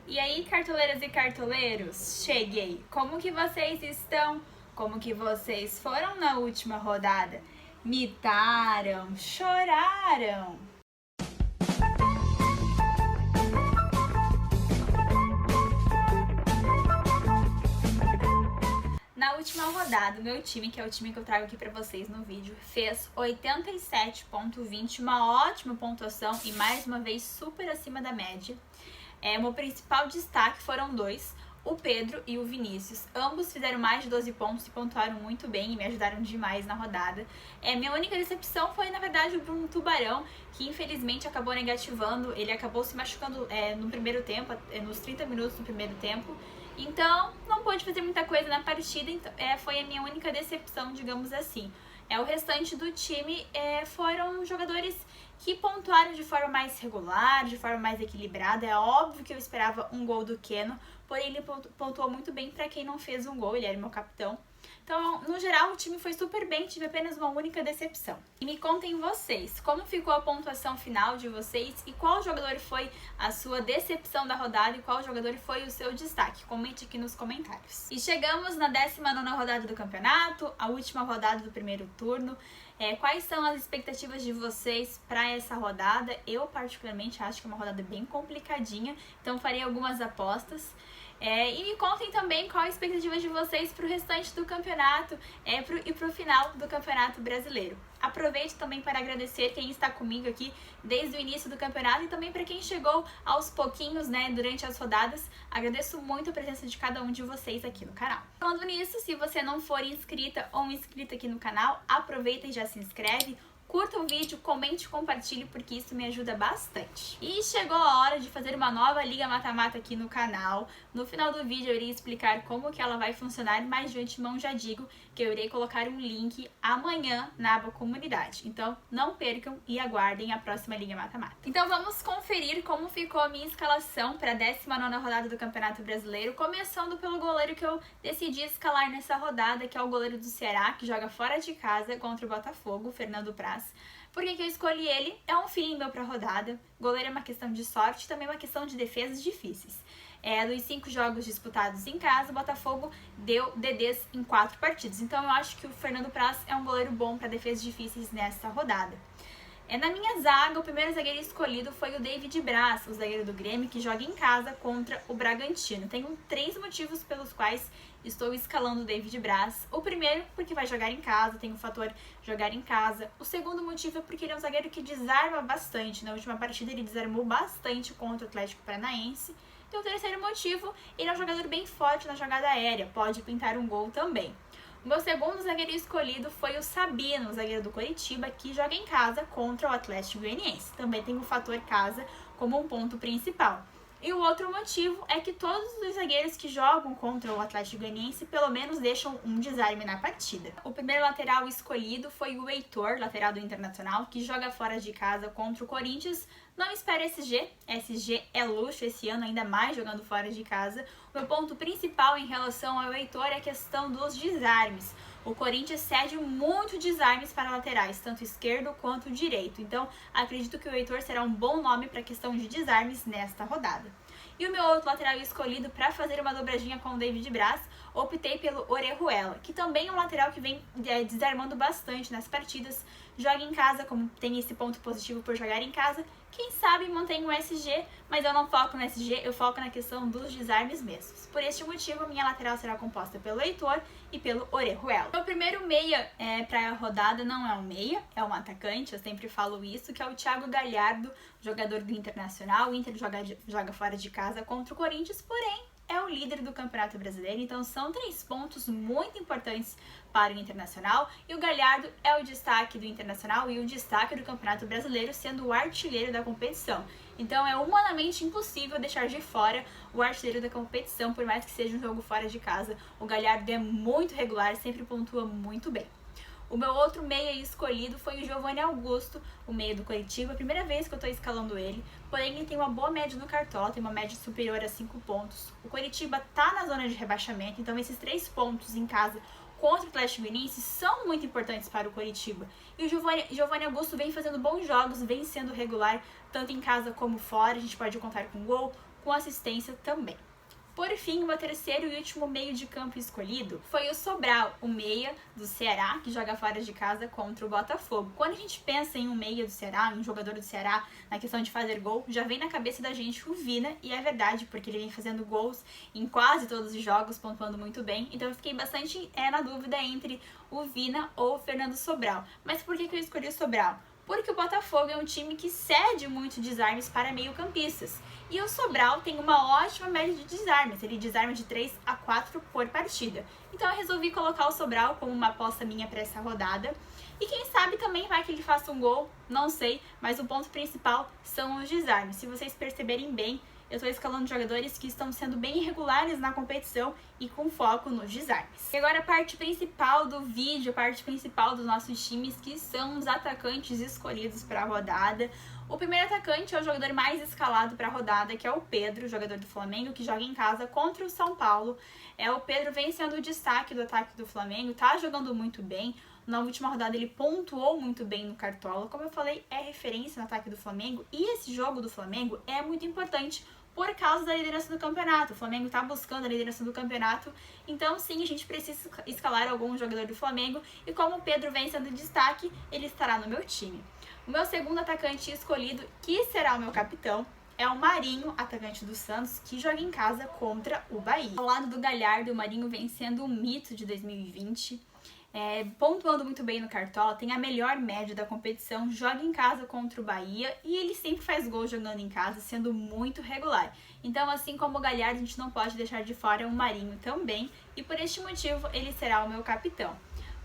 E aí, cartoleiras e cartoleiros, cheguei! Como que vocês estão? Como que vocês foram na última rodada? Mitaram? Choraram? Na última rodada, o meu time, que é o time que eu trago aqui pra vocês no vídeo, fez 87,20, uma ótima pontuação e mais uma vez super acima da média. O meu principal destaque foram dois, o Pedro e o Vinícius. Ambos fizeram mais de 12 pontos e pontuaram muito bem e me ajudaram demais na rodada. Minha única decepção foi, na verdade, o Bruno Tubarão, que infelizmente acabou negativando. Ele acabou se machucando no primeiro tempo, nos 30 minutos do primeiro tempo. Então, não pôde fazer muita coisa na partida, então, foi a minha única decepção, digamos assim. O restante do time foram jogadores que pontuaram de forma mais regular, de forma mais equilibrada. É óbvio que eu esperava um gol do Keno, porém ele pontuou muito bem para quem não fez um gol, ele era meu capitão. Então, no geral, o time foi super bem, tive apenas uma única decepção. E me contem vocês, como ficou a pontuação final de vocês e qual jogador foi a sua decepção da rodada e qual jogador foi o seu destaque? Comente aqui nos comentários. E chegamos na 19ª rodada do campeonato, a última rodada do primeiro turno. Quais são as expectativas de vocês para essa rodada? Eu particularmente acho que é uma rodada bem complicadinha, então farei algumas apostas. E me contem também qual a expectativa de vocês para o restante do campeonato e para o final do Campeonato Brasileiro. Aproveito também para agradecer quem está comigo aqui desde o início do campeonato e também para quem chegou aos pouquinhos, durante as rodadas. Agradeço muito a presença de cada um de vocês aqui no canal. Falando nisso, se você não for inscrita ou inscrito aqui no canal, aproveita e já se inscreve. Curta o vídeo, comente e compartilhe, porque isso me ajuda bastante. E chegou a hora de fazer uma nova Liga Mata-Mata aqui no canal. No final do vídeo eu irei explicar como que ela vai funcionar, mas de antemão já digo que eu irei colocar um link amanhã na aba comunidade. Então não percam e aguardem a próxima Liga Mata-Mata. Então vamos conferir como ficou a minha escalação para a 19ª rodada do Campeonato Brasileiro, começando pelo goleiro que eu decidi escalar nessa rodada, que é o goleiro do Ceará, que joga fora de casa contra o Botafogo, Fernando Praz. Por que eu escolhi ele? É um feeling meu pra rodada. Goleiro é uma questão de sorte, também uma questão de defesas difíceis. Dos 5 jogos disputados em casa, o Botafogo deu DDs em 4 partidas. Então eu acho que o Fernando Praz é um goleiro bom para defesas difíceis nessa rodada. Na minha zaga, o primeiro zagueiro escolhido foi o David Braz, o zagueiro do Grêmio, que joga em casa contra o Bragantino. Tenho 3 motivos pelos quais estou escalando o David Braz. O primeiro, porque vai jogar em casa, tem o fator jogar em casa. O segundo motivo é porque ele é um zagueiro que desarma bastante. Na última partida ele desarmou bastante contra o Atlético Paranaense. E o terceiro motivo, ele é um jogador bem forte na jogada aérea, pode pintar um gol também. O meu segundo zagueiro escolhido foi o Sabino, zagueiro do Coritiba, que joga em casa contra o Atlético Goianiense. Também tem o fator casa como um ponto principal. E o outro motivo é que todos os zagueiros que jogam contra o Atlético Goianiense pelo menos deixam um desarme na partida. O primeiro lateral escolhido foi o Heitor, lateral do Internacional, que joga fora de casa contra o Corinthians. Não espere SG, SG é luxo esse ano, ainda mais jogando fora de casa. O meu ponto principal em relação ao Heitor é a questão dos desarmes. O Corinthians cede muito desarmes para laterais, tanto esquerdo quanto direito. Então, acredito que o Heitor será um bom nome para a questão de desarmes nesta rodada. E o meu outro lateral escolhido para fazer uma dobradinha com o David Braz, optei pelo Orejuela, que também é um lateral que vem desarmando bastante nas partidas, joga em casa, como tem esse ponto positivo por jogar em casa, quem sabe mantém o SG, mas eu não foco no SG, eu foco na questão dos desarmes mesmos. Por este motivo, minha lateral será composta pelo Heitor e pelo Orejuela. O primeiro meia para a rodada não é um meia, é um atacante, eu sempre falo isso, que é o Thiago Galhardo, jogador do Internacional. O Inter joga fora de casa contra o Corinthians, porém é o líder do Campeonato Brasileiro, então são 3 pontos muito importantes para o Internacional, e o Galhardo é o destaque do Internacional e o destaque do Campeonato Brasileiro, sendo o artilheiro da competição. Então é humanamente impossível deixar de fora o artilheiro da competição, por mais que seja um jogo fora de casa. O Galhardo é muito regular, sempre pontua muito bem. O meu outro meia escolhido foi o Giovanni Augusto, o meia do Coritiba, a primeira vez que eu estou escalando ele, porém ele tem uma boa média no Cartola, tem uma média superior a 5 pontos. O Coritiba está na zona de rebaixamento, então esses 3 pontos em casa contra o Atlético Goianiense são muito importantes para o Coritiba. E o Giovanni Augusto vem fazendo bons jogos, vem sendo regular, tanto em casa como fora. A gente pode contar com gol, com assistência também. Por fim, o meu terceiro e último meio de campo escolhido foi o Sobral, o meia do Ceará, que joga fora de casa contra o Botafogo. Quando a gente pensa em um meia do Ceará, em um jogador do Ceará, na questão de fazer gol, já vem na cabeça da gente o Vina, e é verdade, porque ele vem fazendo gols em quase todos os jogos, pontuando muito bem. Então eu fiquei bastante na dúvida entre o Vina ou o Fernando Sobral. Mas por que eu escolhi o Sobral? Porque o Botafogo é um time que cede muito desarmes para meio-campistas. E o Sobral tem uma ótima média de desarmes, ele desarma de 3 a 4 por partida. Então eu resolvi colocar o Sobral como uma aposta minha para essa rodada. E quem sabe também vai que ele faça um gol, não sei, mas o ponto principal são os desarmes. Se vocês perceberem bem, eu estou escalando jogadores que estão sendo bem irregulares na competição e com foco nos desarmes. E agora a parte principal do vídeo, a parte principal dos nossos times, que são os atacantes escolhidos para a rodada. O primeiro atacante é o jogador mais escalado para a rodada, que é o Pedro, jogador do Flamengo, que joga em casa contra o São Paulo. O Pedro vem sendo o destaque do ataque do Flamengo, tá jogando muito bem. Na última rodada ele pontuou muito bem no Cartola. Como eu falei, é referência no ataque do Flamengo. E esse jogo do Flamengo é muito importante por causa da liderança do campeonato. O Flamengo está buscando a liderança do campeonato. Então, sim, a gente precisa escalar algum jogador do Flamengo. E como o Pedro vem sendo destaque, ele estará no meu time. O meu segundo atacante escolhido, que será o meu capitão, é o Marinho, atacante do Santos, que joga em casa contra o Bahia. Ao lado do Galhardo, o Marinho vem sendo um mito de 2020. Pontuando muito bem no Cartola, tem a melhor média da competição, joga em casa contra o Bahia e ele sempre faz gol jogando em casa, sendo muito regular. Então, assim como o Galhardo, a gente não pode deixar de fora o Marinho também, e por este motivo ele será o meu capitão.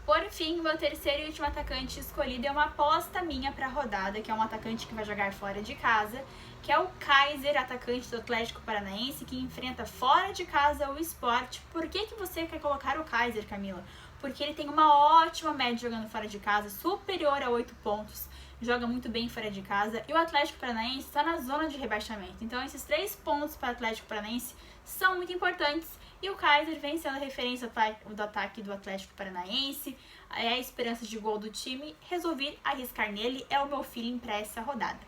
Por fim, o meu terceiro e último atacante escolhido é uma aposta minha para a rodada, que é um atacante que vai jogar fora de casa, que é o Kaiser, atacante do Atlético Paranaense, que enfrenta fora de casa o Sport. Por que você quer colocar o Kaiser, Camila? Porque ele tem uma ótima média jogando fora de casa, superior a 8 pontos, joga muito bem fora de casa, e o Atlético Paranaense está na zona de rebaixamento. Então esses 3 pontos para o Atlético Paranaense são muito importantes, e o Kaiser vem sendo a referência do ataque do Atlético Paranaense, é a esperança de gol do time. Resolvi arriscar nele, é o meu feeling para essa rodada.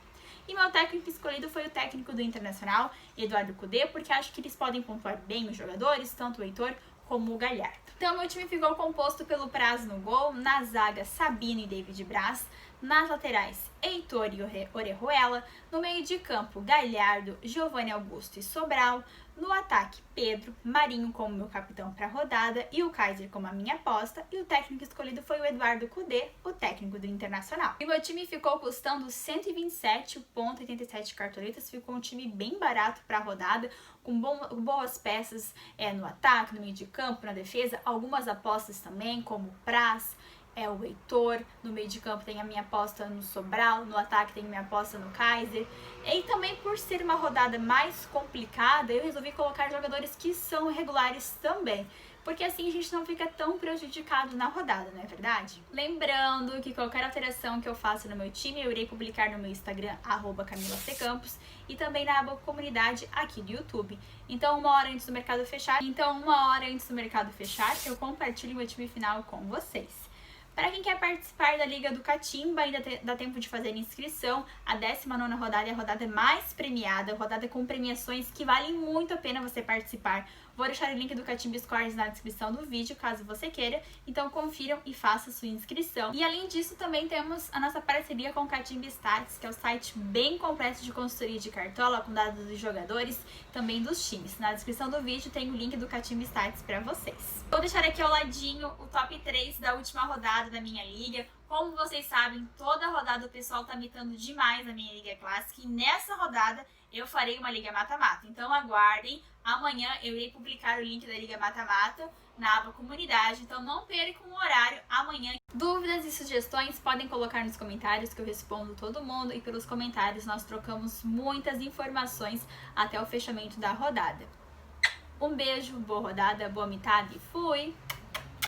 E meu técnico escolhido foi o técnico do Internacional, Eduardo Cudê, porque acho que eles podem pontuar bem os jogadores, tanto o Heitor como o Galhardo. Então, meu time ficou composto pelo Praz no gol, na zaga Sabino e David Braz, nas laterais Heitor e Orejuela, no meio de campo Galhardo, Giovanni Augusto e Sobral, no ataque Pedro, Marinho como meu capitão para a rodada e o Kaiser como a minha aposta, e o técnico escolhido foi o Eduardo Cudê, o técnico do Internacional. E meu time ficou custando 127,87 cartoletas, ficou um time bem barato para a rodada, com boas peças no ataque, no meio de campo, na defesa, algumas apostas também, como o Praz, o Heitor, no meio de campo tem a minha aposta no Sobral, no ataque tem a minha aposta no Kaiser. E também por ser uma rodada mais complicada, eu resolvi colocar jogadores que são regulares também, porque assim a gente não fica tão prejudicado na rodada, não é verdade? Lembrando que qualquer alteração que eu faça no meu time, eu irei publicar no meu Instagram, @CamilaCCampos, e também na aba comunidade aqui do YouTube. Então, uma hora antes do mercado fechar, eu compartilho meu time final com vocês. Para quem quer participar da Liga do Catimba, ainda dá tempo de fazer inscrição. A 19ª rodada é a rodada mais premiada, rodada com premiações que valem muito a pena você participar. Vou deixar o link do Catimba Scores na descrição do vídeo, caso você queira. Então confiram e façam sua inscrição. E além disso, também temos a nossa parceria com o Catimba Stats, que é o site bem completo de consultoria de cartola, com dados dos jogadores, também dos times. Na descrição do vídeo tem o link do Catimba Stats para vocês. Vou deixar aqui ao ladinho o top 3 da última rodada da minha liga. Como vocês sabem, toda rodada o pessoal tá mitando demais a minha Liga Clássica, e nessa rodada eu farei uma Liga Mata-Mata. Então aguardem, amanhã eu irei publicar o link da Liga Mata-Mata na aba comunidade, então não percam o horário amanhã. Dúvidas e sugestões podem colocar nos comentários, que eu respondo todo mundo, e pelos comentários nós trocamos muitas informações até o fechamento da rodada. Um beijo, boa rodada, boa mitada e fui!